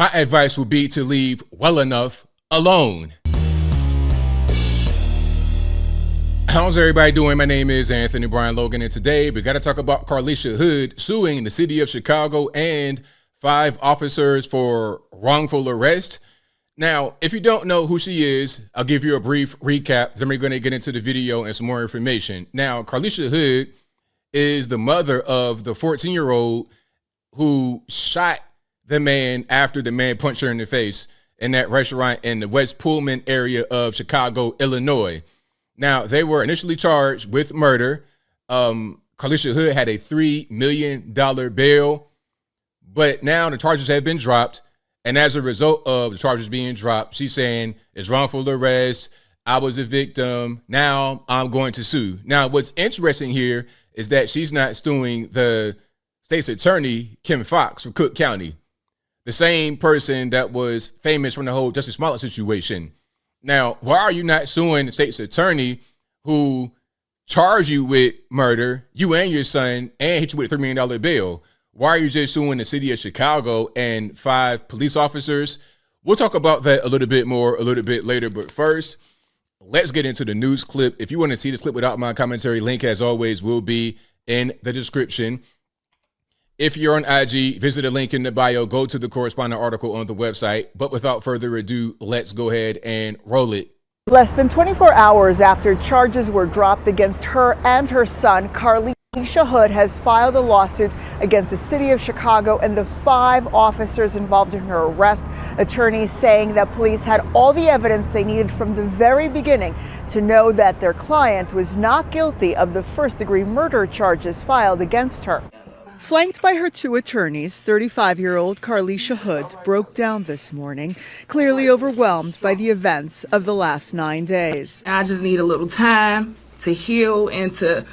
My advice would be to leave well enough alone. How's everybody doing? My name is Anthony Brian Logan, and today we got to talk about Carlishia Hood suing the city of Chicago and 5 officers for wrongful arrest. Now, if you don't know who she is, I'll give you a brief recap. Then we're going to get into the video and some more information. Now, Carlishia Hood is the mother of the 14-year-old who shot the man after the man punched her in the face in that restaurant in the West Pullman area of Chicago, Illinois. Now, they were initially charged with murder. Carlishia Hood had a $3 million bail, but now the charges have been dropped. And as a result of the charges being dropped, she's saying it's wrongful arrest. I was a victim. Now I'm going to sue. Now, what's interesting here is that she's not suing the state's attorney, Kim Fox, from Cook County, the same person that was famous from the whole Justice Smollett situation. Now, why are you not suing the state's attorney who charged you with murder, you and your son, and hit you with a $3 million bail? Why are you just suing the city of Chicago and 5 police officers? We'll talk about that a little bit more a little bit later. But first, let's get into the news clip. If you want to see this clip without my commentary, link as always will be in the description. If you're on IG, visit a link in the bio, go to the corresponding article on the website. But without further ado, let's go ahead and roll it. Less than 24 hours after charges were dropped against her and her son, Carlishia Hood has filed a lawsuit against the city of Chicago and the 5 officers involved in her arrest. Attorneys saying that police had all the evidence they needed from the very beginning to know that their client was not guilty of the first-degree murder charges filed against her. Flanked by her 2 attorneys, 35-year-old Carlishia Hood broke down this morning, clearly overwhelmed by the events of the last 9 days. I just need a little time to heal and to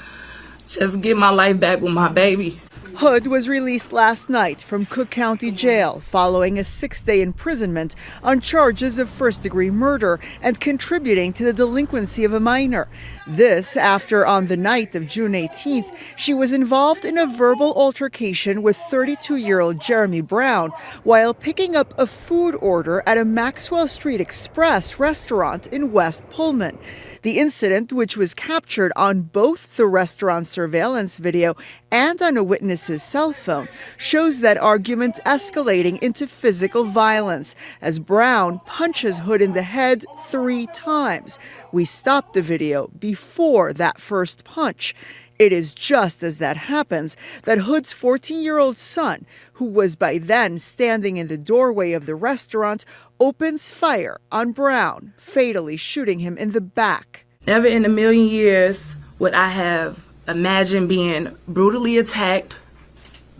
just get my life back with my baby. Hood was released last night from Cook County Jail following a 6-day imprisonment on charges of first-degree murder and contributing to the delinquency of a minor. This after, on the night of June 18th, she was involved in a verbal altercation with 32-year-old Jeremy Brown while picking up a food order at a Maxwell Street Express restaurant in West Pullman. The incident, which was captured on both the restaurant surveillance video and on a witness's cell phone, shows that argument escalating into physical violence as Brown punches Hood in the head 3 times. We stopped the video before that first punch. It is just as that happens that Hood's 14-year-old son, who was by then standing in the doorway of the restaurant, opens fire on Brown, fatally shooting him in the back. Never in a million years would I have imagined being brutally attacked,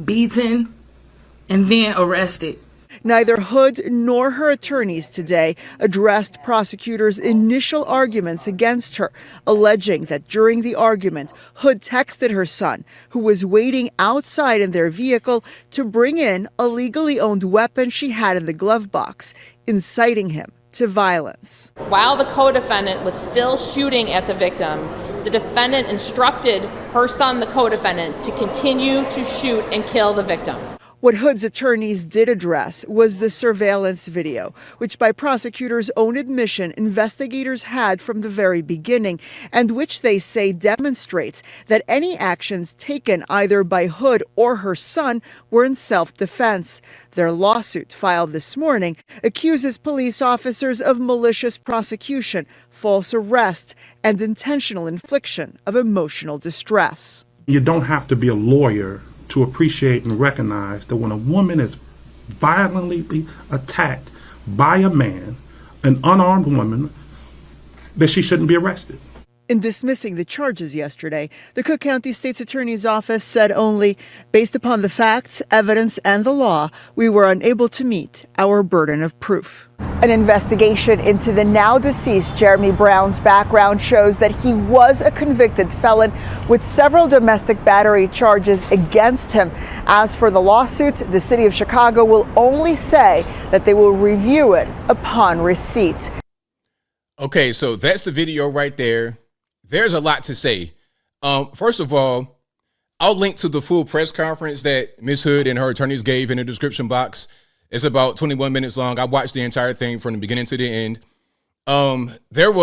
beaten, and then arrested. Neither Hood nor her attorneys today addressed prosecutors' initial arguments against her, alleging that during the argument, Hood texted her son, who was waiting outside in their vehicle, to bring in a legally owned weapon she had in the glove box, inciting him to violence. While the co-defendant was still shooting at the victim, the defendant instructed her son, the co-defendant, to continue to shoot and kill the victim. What Hood's attorneys did address was the surveillance video, which by prosecutors' own admission, investigators had from the very beginning, and which they say demonstrates that any actions taken either by Hood or her son were in self-defense. Their lawsuit, filed this morning, accuses police officers of malicious prosecution, false arrest, and intentional infliction of emotional distress. You don't have to be a lawyer to appreciate and recognize that when a woman is violently attacked by a man, an unarmed woman, that she shouldn't be arrested. In dismissing the charges yesterday, the Cook County State's Attorney's Office said only, based upon the facts, evidence, and the law, we were unable to meet our burden of proof. An investigation into the now deceased Jeremy Brown's background shows that he was a convicted felon with several domestic battery charges against him. As for the lawsuit, the city of Chicago will only say that they will review it upon receipt. Okay, so that's the video right there. There's a lot to say. First of all, I'll link to the full press conference that Ms. Hood and her attorneys gave in the description box. It's about 21 minutes long. I watched the entire thing from the beginning to the end. It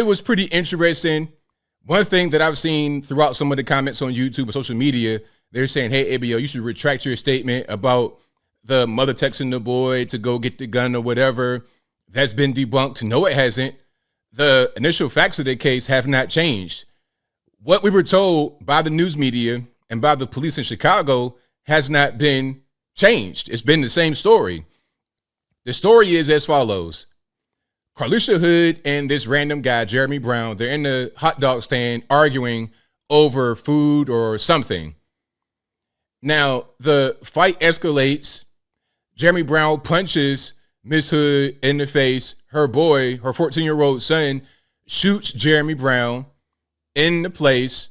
was pretty interesting. One thing that I've seen throughout some of the comments on YouTube and social media, they're saying, hey, ABL, you should retract your statement about the mother texting the boy to go get the gun or whatever. That's been debunked. No, it hasn't. The initial facts of the case have not changed. What we were told by the news media and by the police in Chicago has not been changed. It's been the same story. The story is as follows. Carlishia Hood and this random guy, Jeremy Brown, they're in the hot dog stand arguing over food or something. Now, the fight escalates. Jeremy Brown punches Miss Hood in the face. Her boy, her 14-year-old son, shoots Jeremy Brown in the place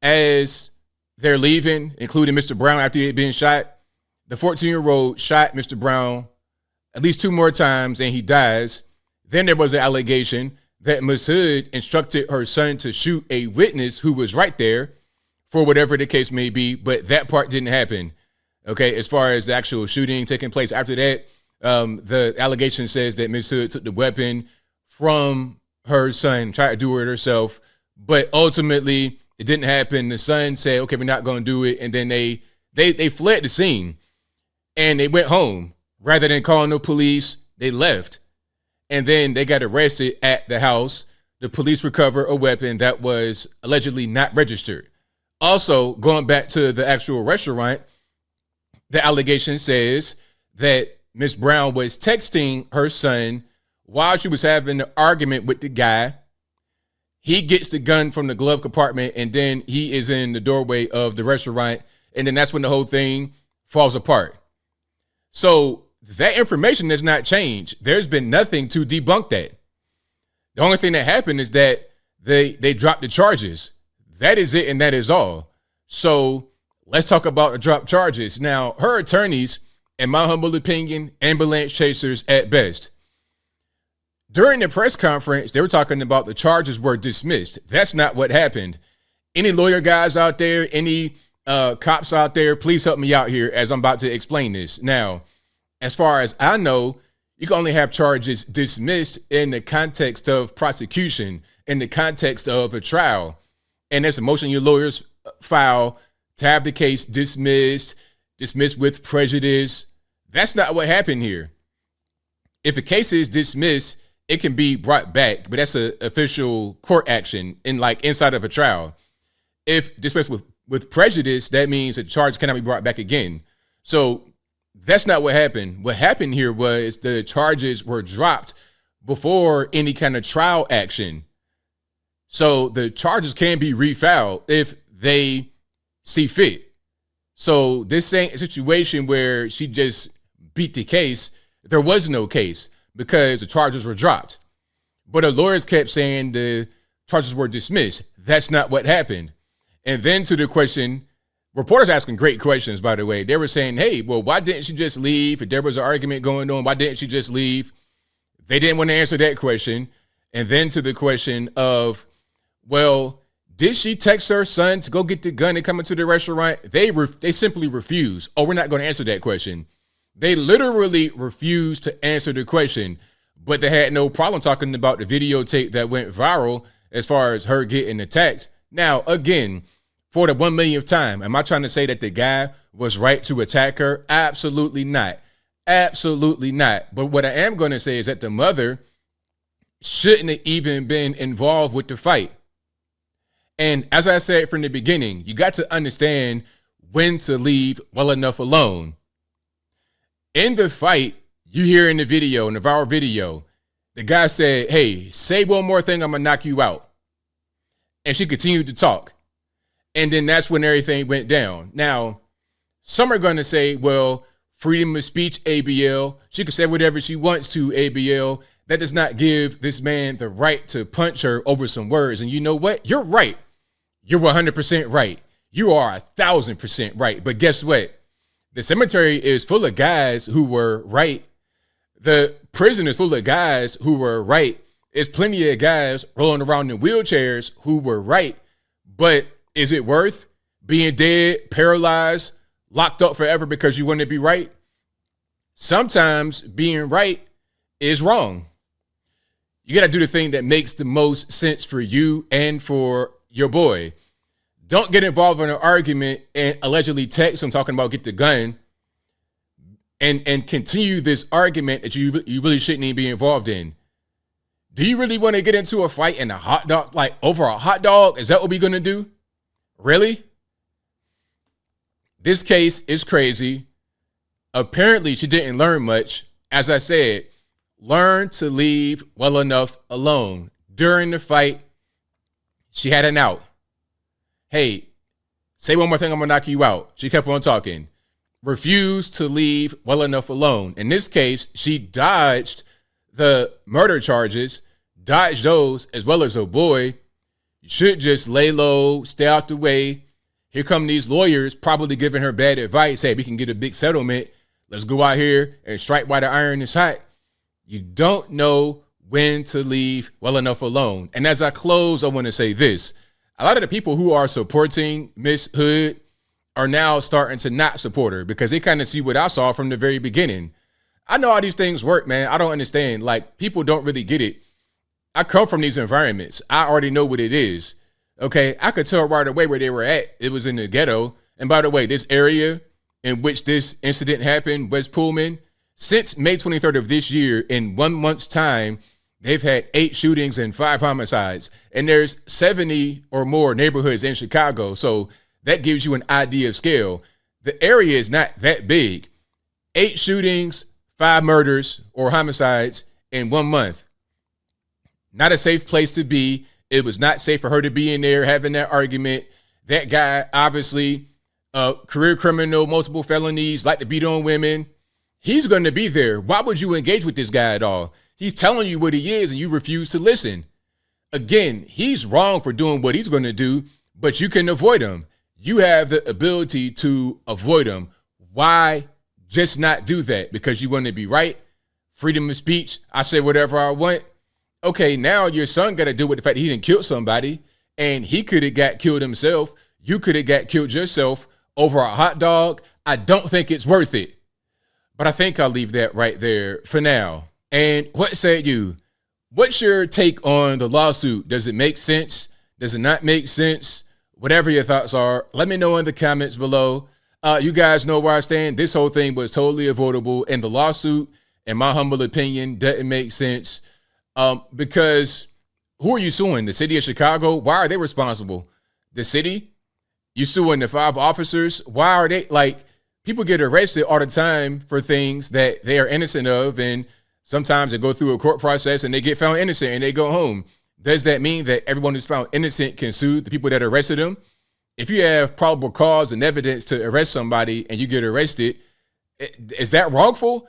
as they're leaving, including Mr. Brown after he had been shot. The 14-year-old shot Mr. Brown at least 2 more times and he dies. Then there was an allegation that Miss Hood instructed her son to shoot a witness who was right there for whatever the case may be, but that part didn't happen. Okay, as far as the actual shooting taking place after that, the allegation says that Miss Hood took the weapon from her son, tried to do it herself, but ultimately it didn't happen. The son said, okay, we're not going to do it. And then they fled the scene and they went home. Rather than calling the police, they left. And then they got arrested at the house. The police recovered a weapon that was allegedly not registered. Also, going back to the actual restaurant, the allegation says that Miss Brown was texting her son while she was having an argument with the guy. He gets the gun from the glove compartment, and then he is in the doorway of the restaurant. And then that's when the whole thing falls apart. So that information has not changed. There's been nothing to debunk that. The only thing that happened is that they dropped the charges. That is it, and that is all. So let's talk about the drop charges. Now, her attorneys, in my humble opinion, ambulance chasers at best. During the press conference, they were talking about the charges were dismissed. That's not what happened. Any lawyer guys out there, any cops out there, please help me out here as I'm about to explain this. Now, as far as I know, you can only have charges dismissed in the context of prosecution, in the context of a trial. And that's a motion your lawyers file to have the case dismissed with prejudice. That's not what happened here. If a case is dismissed, it can be brought back, but that's an official court action inside of a trial. If dismissed with prejudice, that means a charge cannot be brought back again. So that's not what happened. What happened here was the charges were dropped before any kind of trial action. So the charges can be refiled if they see fit. So this ain't a situation where she just beat the case. There was no case because the charges were dropped. But her lawyers kept saying the charges were dismissed. That's not what happened. And then to the question, reporters asking great questions, by the way. They were saying, hey, well, why didn't she just leave? If there was an argument going on, why didn't she just leave? They didn't want to answer that question. And then to the question of, well, did she text her son to go get the gun and come into the restaurant? They simply refused. Oh, we're not going to answer that question. They literally refused to answer the question, but they had no problem talking about the videotape that went viral as far as her getting attacked. Now, again, for the 1 millionth time, am I trying to say that the guy was right to attack her? Absolutely not. Absolutely not. But what I am going to say is that the mother shouldn't have even been involved with the fight. And as I said from the beginning, you got to understand when to leave well enough alone. In the fight, you hear in the video, in the viral video, the guy said, hey, say one more thing, I'm going to knock you out. And she continued to talk. And then that's when everything went down. Now, some are going to say, well, freedom of speech, ABL. She can say whatever she wants to, ABL. That does not give this man the right to punch her over some words. And you know what? You're right. You're 100% right. You are 1,000% right. But guess what? The cemetery is full of guys who were right. The prison is full of guys who were right. There's plenty of guys rolling around in wheelchairs who were right. But is it worth being dead, paralyzed, locked up forever because you want to be right? sometimes being right is wrong. You got to do the thing that makes the most sense for you and for your boy. Don't get involved in an argument and allegedly text him talking about get the gun and continue this argument that you really shouldn't even be involved in. Do you really want to get into a fight in a hot dog, like over a hot dog? Is that what we're going to do? Really? This case is crazy. Apparently, she didn't learn much. As I said, learn to leave well enough alone. During the fight, she had an out. Hey, say one more thing, I'm going to knock you out. She kept on talking. Refused to leave well enough alone. In this case, she dodged the murder charges, dodged those as well as her boy. You should just lay low, stay out the way. Here come these lawyers probably giving her bad advice. Hey, we can get a big settlement. Let's go out here and strike while the iron is hot. You don't know when to leave well enough alone. And as I close, I want to say this. A lot of the people who are supporting Miss Hood are now starting to not support her because they kind of see what I saw from the very beginning. I know how these things work, man. I don't understand. Like, people don't really get it. I come from these environments. I already know what it is. Okay, I could tell right away where they were at. It was in the ghetto. And by the way, this area in which this incident happened, West Pullman, since May 23rd of this year, in 1 month's time, they've had 8 shootings and 5 homicides. And there's 70 or more neighborhoods in Chicago. So that gives you an idea of scale. The area is not that big. 8 shootings, 5 murders or homicides in 1 month. Not a safe place to be. It was not safe for her to be in there having that argument. That guy, obviously, career criminal, multiple felonies, like to beat on women. He's going to be there. Why would you engage with this guy at all? He's telling you what he is and you refuse to listen. Again, he's wrong for doing what he's going to do, but you can avoid him. You have the ability to avoid him. Why just not do that? Because you want to be right? Freedom of speech. I say whatever I want. Okay, now your son got to deal with the fact that he didn't kill somebody and he could have got killed himself. You could have got killed yourself over a hot dog. I don't think it's worth it. But I think I'll leave that right there for now. And what say you? What's your take on the lawsuit? Does it make sense? Does it not make sense? Whatever your thoughts are, let me know in the comments below. You guys know where I stand. This whole thing was totally avoidable. And the lawsuit, in my humble opinion, doesn't make sense. Because who are you suing? The city of Chicago? Why are they responsible? The city? You suing the 5 officers? Why are they, like, people get arrested all the time for things that they are innocent of, and sometimes they go through a court process and they get found innocent and they go home. Does that mean that everyone who's found innocent can sue the people that arrested them? If you have probable cause and evidence to arrest somebody and you get arrested, is that wrongful?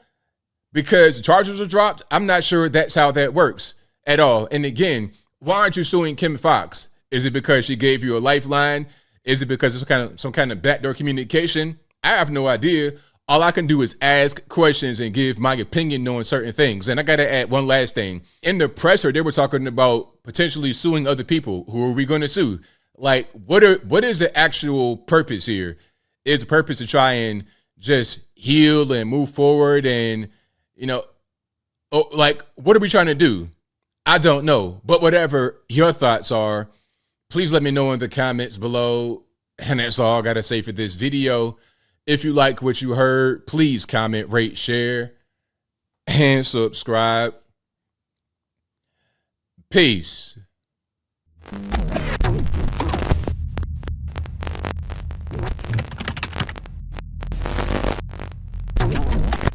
Because the charges are dropped? I'm not sure that's how that works at all. And again, why aren't you suing Kim Fox? Is it because she gave you a lifeline? Is it because it's some kind of backdoor communication? I have no idea. All I can do is ask questions and give my opinion on certain things. And I got to add one last thing. In the presser, they were talking about potentially suing other people. Who are we going to sue? Like, what is the actual purpose here? Is the purpose to try and just heal and move forward? And, you know, like, what are we trying to do? I don't know. But whatever your thoughts are, please let me know in the comments below. And that's all I got to say for this video. If you like what you heard, please comment, rate, share, and subscribe. Peace.